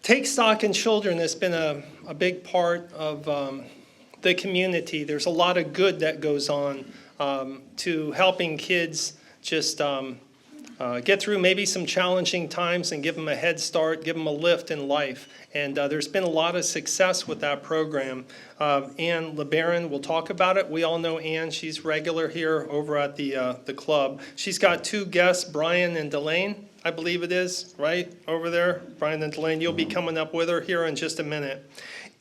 Take Stock in Children has been a big part of the community. There's a lot of good that goes on to helping kids just get through maybe some challenging times and give them a head start, give them a lift in life. And there's been a lot of success with that program. Ann LeBaron will talk about it. We all know Ann. She's regular here over at the club. She's got two guests, Brian and Delane, I believe it is, right over there. Brian and Delane, you'll be coming up with her here in just a minute.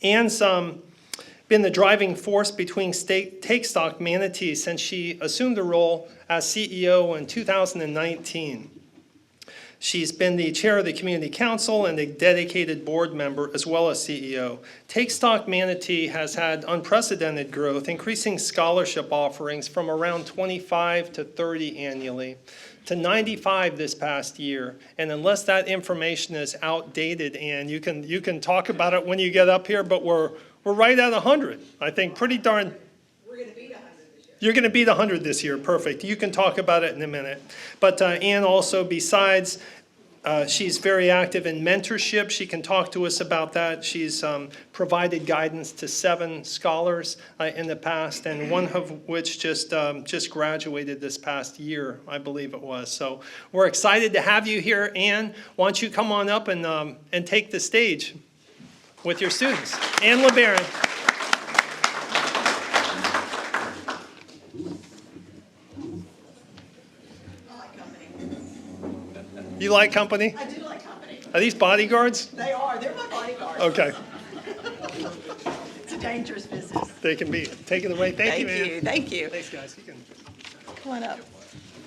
Ann's been the driving force between Take Stock Manatee since she assumed the role as CEO in 2019. She's been the chair of the community council and a dedicated board member as well as CEO. Take Stock Manatee has had unprecedented growth, increasing scholarship offerings from around 25 to 30 annually to 95 this past year. And unless that information is outdated, and you can talk about it when you get up here, but we're right at 100. I think pretty darn. We're going to beat 100 this year. You're going to beat 100 this year. Perfect. You can talk about it in a minute. But Ann also, besides, she's very active in mentorship. She can talk to us about that. She's provided guidance to 7 scholars in the past, and one of which just graduated this past year, I believe it was. So we're excited to have you here, Ann. Why don't you come on up and take the stage with your students. Ann LeBaron. I like company. You like company? I do like company. Are these bodyguards? They are. They're my bodyguards. Okay. It's a dangerous business. They can be. Take it away. Thank you, Ann. Thank you. Thanks, guys. You can Come on up.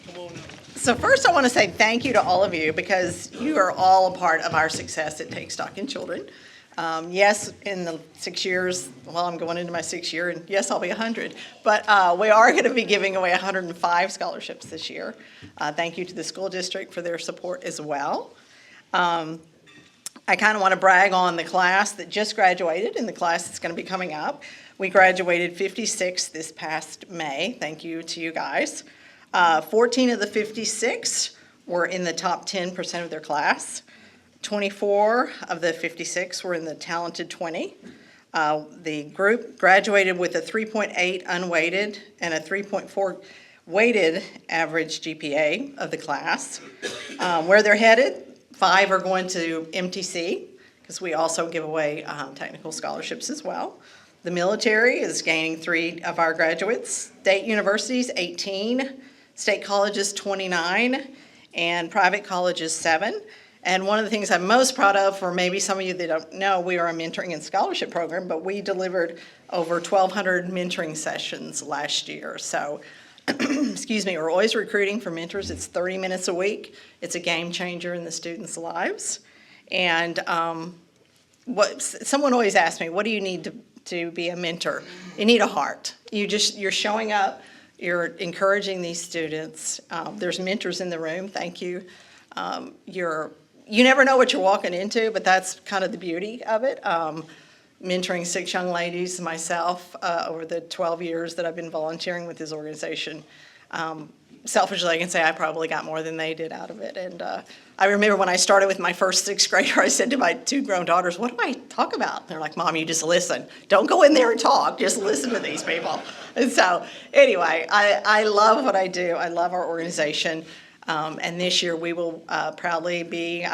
come on up. So first I want to say thank you to all of you because you are all a part of our success at Take Stock in Children. Yes, in the 6 years, well, I'm going into my 6th year, and yes, I'll be 100. But we are going to be giving away 105 scholarships this year. Thank you to the school district for their support as well. I kind of want to brag on the class that just graduated and the class that's going to be coming up. We graduated 56 this past May. Thank you to you guys. 14 of the 56 were in the top 10% of their class. 24 of the 56 were in the talented 20. The group graduated with a 3.8 unweighted and a 3.4 weighted average GPA of the class. Where they're headed, 5 are going to MTC, because we also give away technical scholarships as well. The military is gaining 3 of our graduates. State universities, 18. State colleges, 29. And private colleges, 7. And one of the things I'm most proud of, for maybe some of you that don't know, we are a mentoring and scholarship program, but we delivered over 1,200 mentoring sessions last year. So, excuse me, we're always recruiting for mentors. It's 30 minutes a week. It's a game changer in the students' lives. And someone always asks me, what do you need to be a mentor? You need a heart. You're showing up, you're encouraging these students. There's mentors in the room, thank you. You never know what you're walking into, but that's kind of the beauty of it. Mentoring 6 young ladies myself over the 12 years that I've been volunteering with this organization. Selfishly, I can say I probably got more than they did out of it. And I remember when I started with my first 6th grader, I said to my 2 grown daughters, what do I talk about? And they're like, Mom, you just listen. Don't go in there and talk. Just listen to these people. And so anyway, I love what I do. I love our organization. And this year we will I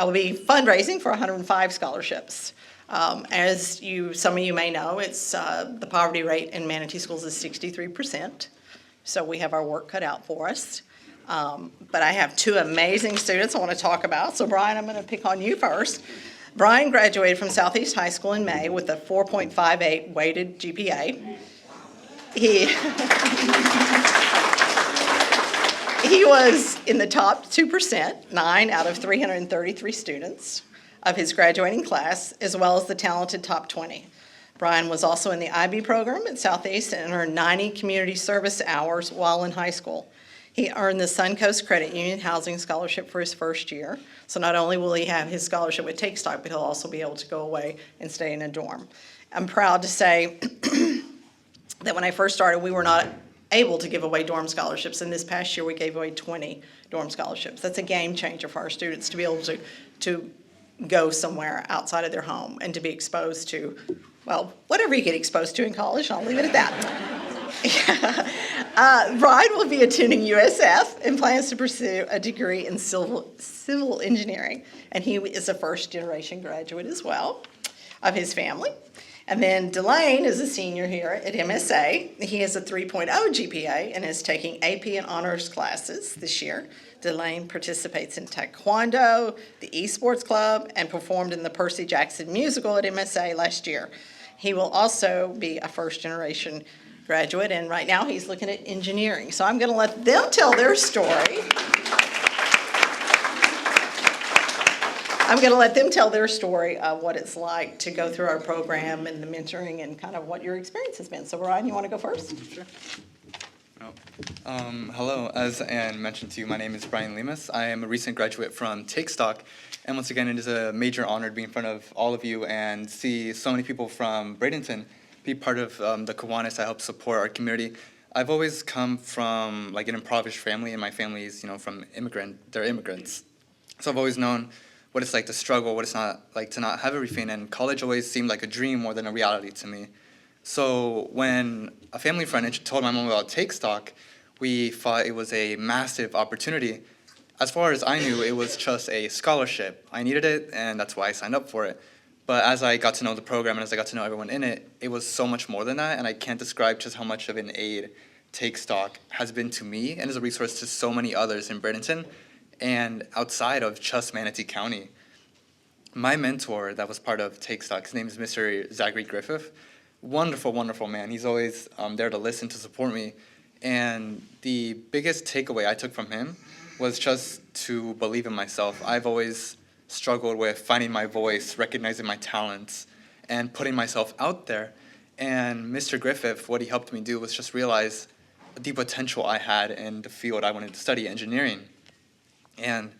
will be fundraising for 105 scholarships. As some of you may know, it's the poverty rate in Manatee schools is 63%. So we have our work cut out for us. But I have 2 amazing students I want to talk about. So Brian, I'm going to pick on you first. Brian graduated from Southeast High School in May with a 4.58 weighted GPA. He was in the top 2%, 9 out of 333 students of his graduating class, as well as the talented top 20. Brian was also in the IB program at Southeast and earned 90 community service hours while in high school. He earned the Suncoast Credit Union Housing Scholarship for his first year. So not only will he have his scholarship with Take Stock, but he'll also be able to go away and stay in a dorm. I'm proud to say that when I first started, we were not able to give away dorm scholarships, and this past year we gave away 20 dorm scholarships. That's a game changer for our students to be able to go somewhere outside of their home and to be exposed to, well, whatever you get exposed to in college, I'll leave it at that. Ryan will be attending USF and plans to pursue a degree in civil engineering. And he is a first-generation graduate as well of his family. And then Delane is a senior here at MSA. He has a 3.0 GPA and is taking AP and honors classes this year. Delane participates in Taekwondo, the Esports Club, and performed in the Percy Jackson musical at MSA last year. He will also be a first-generation graduate, and right now he's looking at engineering. So I'm going to let them tell their story. I'm going to let them tell their story of what it's like to go through our program and the mentoring and kind of what your experience has been. So, Ryan, you want to go first? Sure. Hello. As Anne mentioned to you, my name is Brian Lemus. I am a recent graduate from Take Stock, and once again, it is a major honor to be in front of all of you and see so many people from Bradenton be part of the Kiwanis. I help support our community. I've always come from like an impoverished family, and my family is, they're immigrants. So I've always known what it's like to struggle, what it's not like to not have everything, and college always seemed like a dream more than a reality to me. So when a family friend told my mom about Take Stock, we thought it was a massive opportunity. As far as I knew, it was just a scholarship. I needed it, and that's why I signed up for it. But as I got to know the program and as I got to know everyone in it, it was so much more than that, and I can't describe just how much of an aid Take Stock has been to me and is a resource to so many others in Bradenton and outside of just Manatee County. My mentor that was part of Take Stock, his name is Mr. Zachary Griffith. Wonderful, wonderful man. He's always there to listen, to support me. And the biggest takeaway I took from him was just to believe in myself. I've always struggled with finding my voice, recognizing my talents, and putting myself out there. And Mr. Griffith, what he helped me do was just realize the potential I had in the field I wanted to study, engineering. And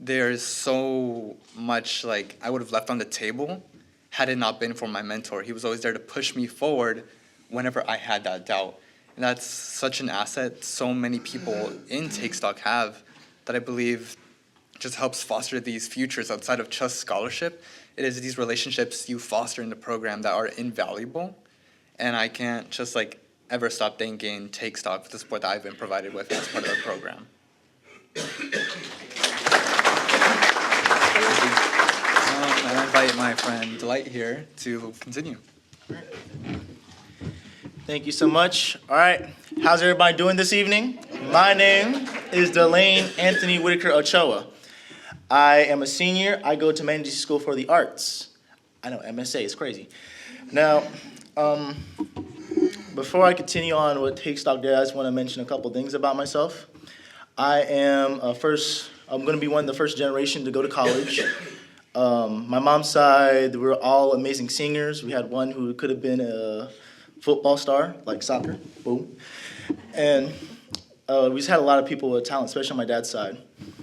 there's so much I would have left on the table had it not been for my mentor. He was always there to push me forward whenever I had that doubt. And that's such an asset so many people in Take Stock have that I believe just helps foster these futures outside of just scholarship. It is these relationships you foster in the program that are invaluable. And I can't just ever stop thanking Take Stock for the support that I've been provided with as part of the program. I invite my friend Delight here to continue. Thank you so much. All right, how's everybody doing this evening? My name is Delane Anthony Whitaker Ochoa. I am a senior. I go to Manatee School for the Arts. I know, MSA is crazy. Now, before I continue on with Take Stock Day, I just want to mention a couple things about myself. I am I'm going to be one of the first generation to go to college. My mom's side, we were all amazing singers. We had one who could have been a football star, like soccer, boom. And we just had a lot of people with talent, especially on my dad's side.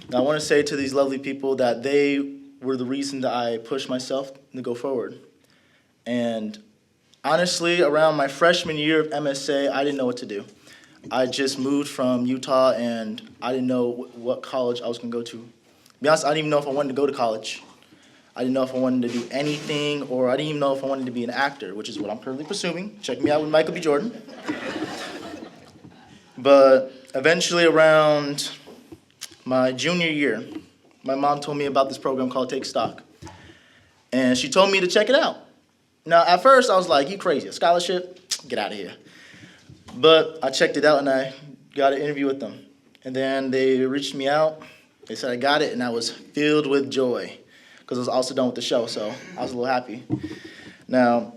And I want to say to these lovely people that they were the reason that I pushed myself to go forward. And honestly, around my freshman year of MSA, I didn't know what to do. I just moved from Utah, and I didn't know what college I was going to go to. To be honest, I didn't even know if I wanted to go to college. I didn't know if I wanted to do anything, or I didn't even know if I wanted to be an actor, which is what I'm currently pursuing. Check me out with Michael B. Jordan. But eventually, around my junior year, my mom told me about this program called Take Stock. And she told me to check it out. Now, at first, I was like, you crazy, a scholarship? Get out of here. But I checked it out, and I got an interview with them. And then they reached me out. They said I got it, and I was filled with joy because I was also done with the show, so I was a little happy. Now,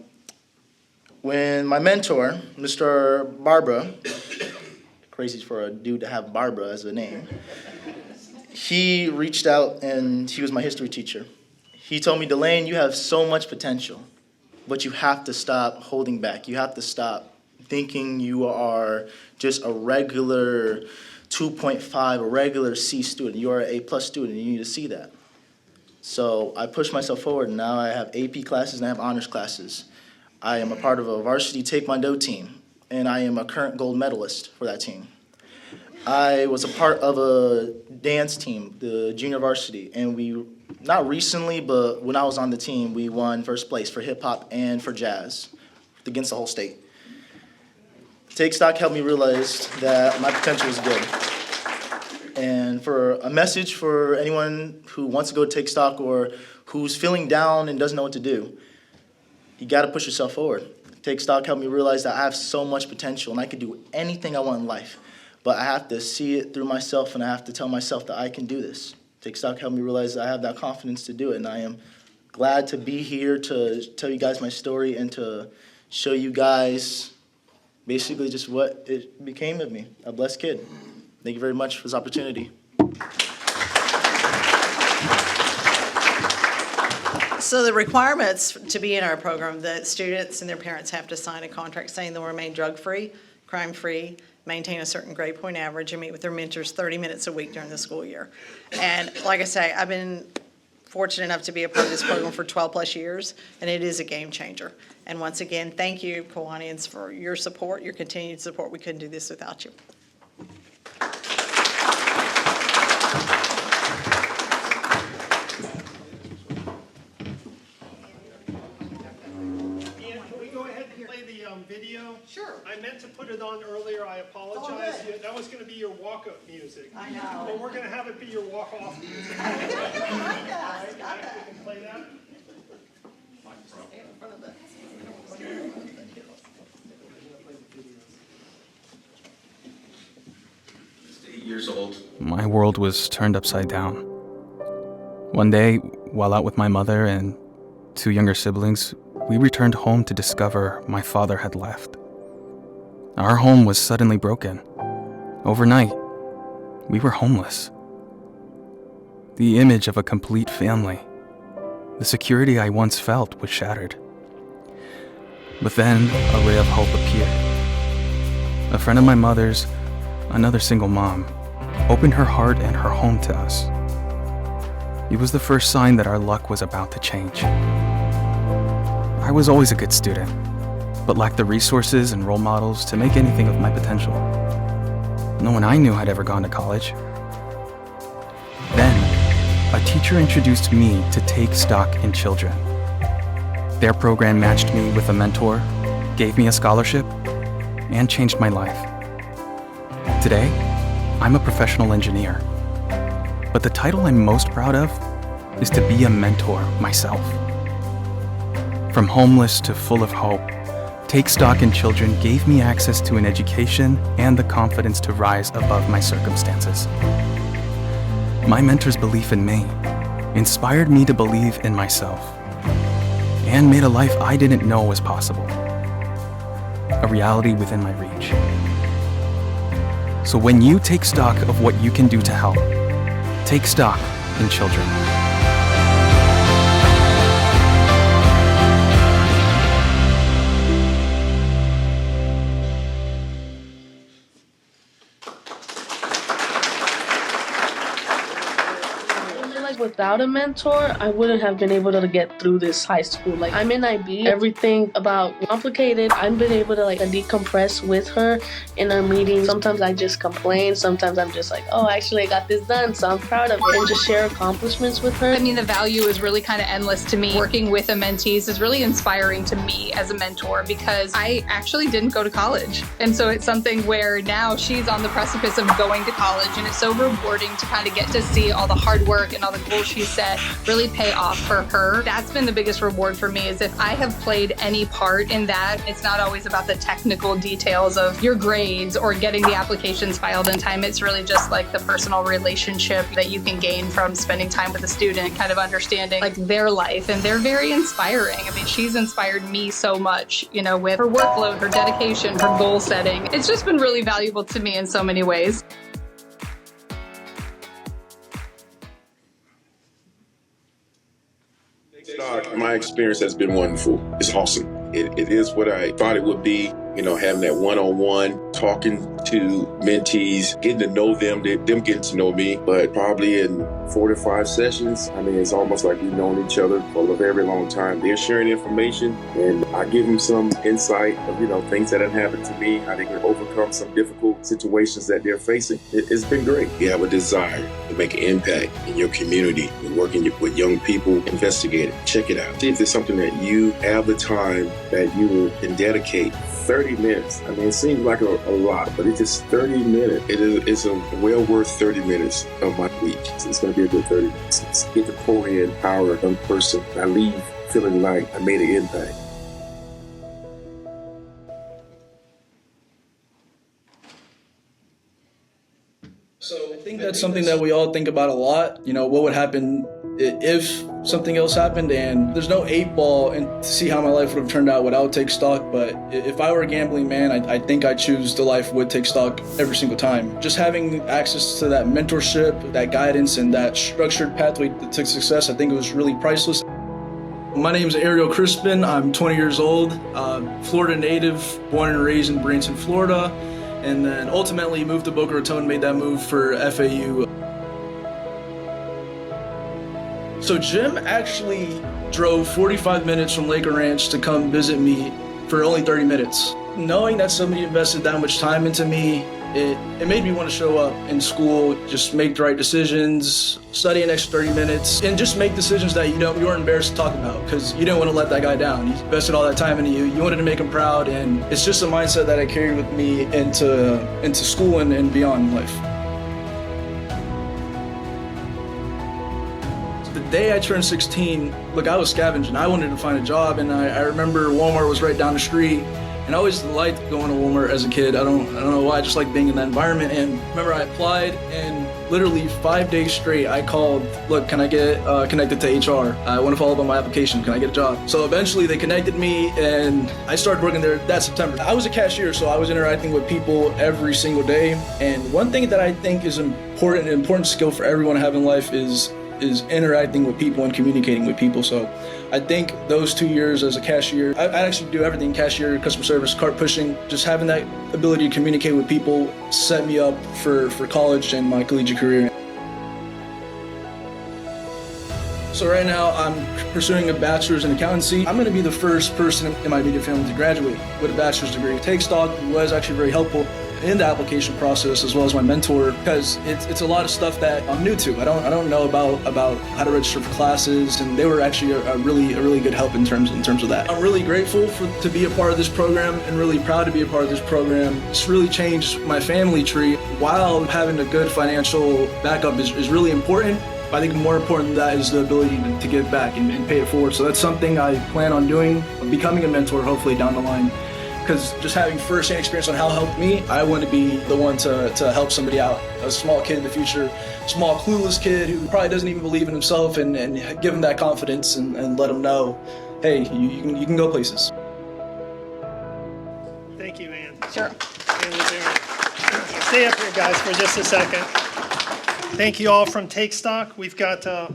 when my mentor, Mr. Barbara, crazy for a dude to have Barbara as a name, he reached out, and he was my history teacher. He told me, Delane, you have so much potential, but you have to stop holding back. You have to stop thinking you are just a regular 2.5, a regular C student. You are an A+ student, and you need to see that. So I pushed myself forward, and now I have AP classes and I have honors classes. I am a part of a varsity Taekwondo team, and I am a current gold medalist for that team. I was a part of a dance team, the junior varsity, and we, not recently, but when I was on the team, we won first place for hip hop and for jazz against the whole state. Take Stock helped me realize that my potential is good. And for a message for anyone who wants to go Take Stock or who's feeling down and doesn't know what to do, you gotta push yourself forward. Take Stock helped me realize that I have so much potential and I can do anything I want in life. But I have to see it through myself and I have to tell myself that I can do this. Take Stock helped me realize that I have that confidence to do it, and I am glad to be here to tell you guys my story and to show you guys basically just what it became of me, a blessed kid. Thank you very much for this opportunity. So the requirements to be in our program, that students and their parents have to sign a contract saying they'll remain drug-free, crime-free, maintain a certain grade point average, and meet with their mentors 30 minutes a week during the school year. And like I say, I've been fortunate enough to be a part of this program for 12 plus years, and it is a game changer. And once again, thank you, Kiwanis, for your support, your continued support. We couldn't do this without you. Ian, can we go ahead and play the video? Sure. I meant to put it on earlier, I apologize. good. That was gonna be your walk-up music. I know. But we're gonna have it be your walk-off music. I like that. We can play that. Years old. My world was turned upside down. One day, while out with my mother and 2 younger siblings, we returned home to discover my father had left. Our home was suddenly broken. Overnight, we were homeless. The image of a complete family, the security I once felt, was shattered. But then a ray of hope appeared. A friend of my mother's, another single mom, opened her heart and her home to us. It was the first sign that our luck was about to change. I was always a good student, but lacked the resources and role models to make anything of my potential. No one I knew had ever gone to college. Then, a teacher introduced me to Take Stock in Children. Their program matched me with a mentor, gave me a scholarship, and changed my life. Today, I'm a professional engineer, but the title I'm most proud of is to be a mentor myself. From homeless to full of hope, Take Stock in Children gave me access to an education and the confidence to rise above my circumstances. My mentor's belief in me inspired me to believe in myself and made a life I didn't know was possible, a reality within my reach. So when you take stock of what you can do to help, take stock in children. Without a mentor, I wouldn't have been able to get through this high school. Like, I'm in IB, everything about complicated. I've been able to decompress with her in our meetings. Sometimes I just complain. Sometimes I'm just like, oh, actually I got this done, so I'm proud of it. And just share accomplishments with her. I mean, the value is really kind of endless to me. Working with a mentees is really inspiring to me as a mentor because I actually didn't go to college. And so it's something where now she's on the precipice of going to college, and it's so rewarding to kind of get to see all the hard work and all the goals she set really pay off for her. That's been the biggest reward for me, is if I have played any part in that. It's not always about the technical details of your grades or getting the applications filed in time. It's really just like the personal relationship that you can gain from spending time with a student, kind of understanding like their life, and they're very inspiring. I mean, she's inspired me so much, you know, with her workload, her dedication, her goal setting. It's just been really valuable to me in so many ways. My experience has been wonderful. It's awesome. It is what I thought it would be, you know, having that one-on-one, talking to mentees, getting to know them, them getting to know me. But probably in 4 to 5 sessions, I mean, it's almost like we've known each other for a very long time. They're sharing information, and I give them some insight of, things that have happened to me, how they can overcome some difficult situations that they're facing. It's been great. You have a desire to make an impact in your community. You're working with young people. Investigate it. Check it out. See if there's something that you have the time that you can dedicate 30 minutes. I mean, it seems like a lot, but it's just 30 minutes. It's a well worth 30 minutes of my week. So it's going to be a good 30 minutes. Let's get to pour in, empower a young person. I leave feeling like I made an impact. So I think that's something that we all think about a lot. What would happen if something else happened? And there's no 8-ball and to see how my life would have turned out without Take Stock. But if I were a gambling man, I think I'd choose the life with Take Stock every single time. Just having access to that mentorship, that guidance, and that structured pathway to success, I think it was really priceless. My name is Ariel Crispin. I'm 20 years old, Florida native, born and raised in Bradenton, Florida. And then ultimately moved to Boca Raton, made that move for FAU. So Jim actually drove 45 minutes from Laker Ranch to come visit me for only 30 minutes. Knowing that somebody invested that much time into me, it made me want to show up in school, just make the right decisions, study an extra 30 minutes, and just make decisions that you weren't embarrassed to talk about because you didn't want to let that guy down. He invested all that time into you. You wanted to make him proud, and it's just a mindset that I carried with me into school and beyond life. The day I turned 16, look, I was scavenging. I wanted to find a job, and I remember Walmart was right down the street. And I always liked going to Walmart as a kid. I don't know why, I just like being in that environment. And remember, I applied, and literally 5 days straight, I called, look, can I get connected to HR? I want to follow up on my application. Can I get a job? So eventually they connected me, and I started working there that September. I was a cashier, so I was interacting with people every single day. And one thing that I think is an important skill for everyone to have in life is interacting with people and communicating with people. So I think those 2 years as a cashier, I actually do everything: cashier, customer service, cart pushing. Just having that ability to communicate with people set me up for college and my collegiate career. So right now I'm pursuing a bachelor's in accountancy. I'm going to be the first person in my immediate family to graduate with a bachelor's degree. Take Stock was actually very helpful in the application process, as well as my mentor, because it's a lot of stuff that I'm new to. I don't know about how to register for classes, and they were actually a really good help in terms of that. I'm really grateful to be a part of this program, and really proud to be a part of this program. It's really changed my family tree. While having a good financial backup is really important, I think more important than that is the ability to give back and pay it forward. So that's something I plan on doing, becoming a mentor hopefully down the line. Because just having first-hand experience on how it helped me, I want to be the one to help somebody out. A small kid in the future, small clueless kid who probably doesn't even believe in himself, and give him that confidence and let him know, hey, you can go places. Thank you, Ann. Sure. Stay up here, guys, for just a second. Thank you all from Take Stock. We've got a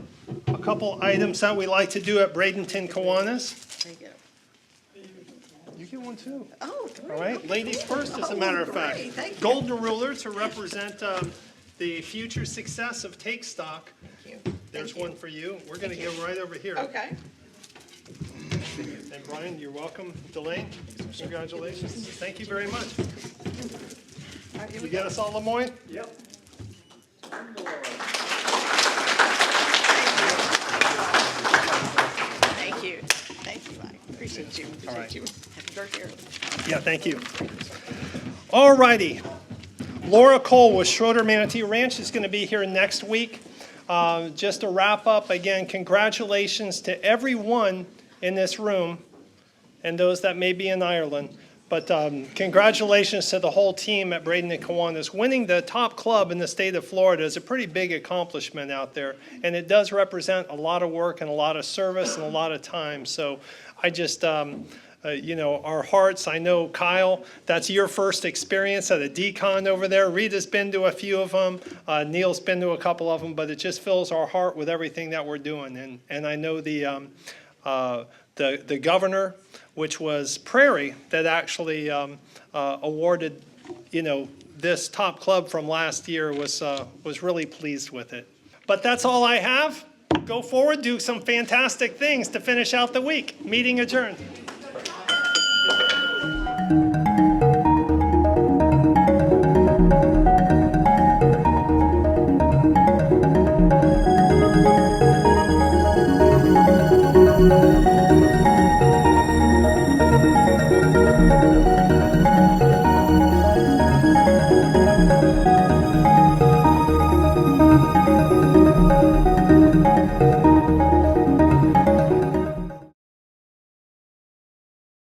couple items that we like to do at Bradenton Kiwanis. There you go. You get one too. Oh, All right, ladies first, as a matter of fact. great. Thank you. Golden ruler to represent the future success of Take Stock. Thank you. There's one for you. We're going to go right over here. Okay. And Brian, you're welcome. Delane, congratulations. Thank you very much. All right, here You we get go. us all, Lemoyne? Yep. Thank you. Thank you, Mike. Appreciate you. Appreciate you. Happy birthday. Yeah, thank you. All righty. Laura Cole with Schroeder Manatee Ranch is going to be here next week. Just to wrap up, again, congratulations to everyone in this room and those that may be in Ireland. But congratulations to the whole team at Bradenton Kiwanis. Winning the top club in the state of Florida is a pretty big accomplishment out there. And it does represent a lot of work and a lot of service and a lot of time. So I just, our hearts, I know, Kyle, that's your first experience at a decon over there. Rita's been to a few of them. Neil's been to a couple of them. But it just fills our heart with everything that we're doing. And I know the governor, which was Prairie, that actually awarded, this top club from last year, was really pleased with it. But that's all I have. Go forward, do some fantastic things to finish out the week. Meeting adjourned.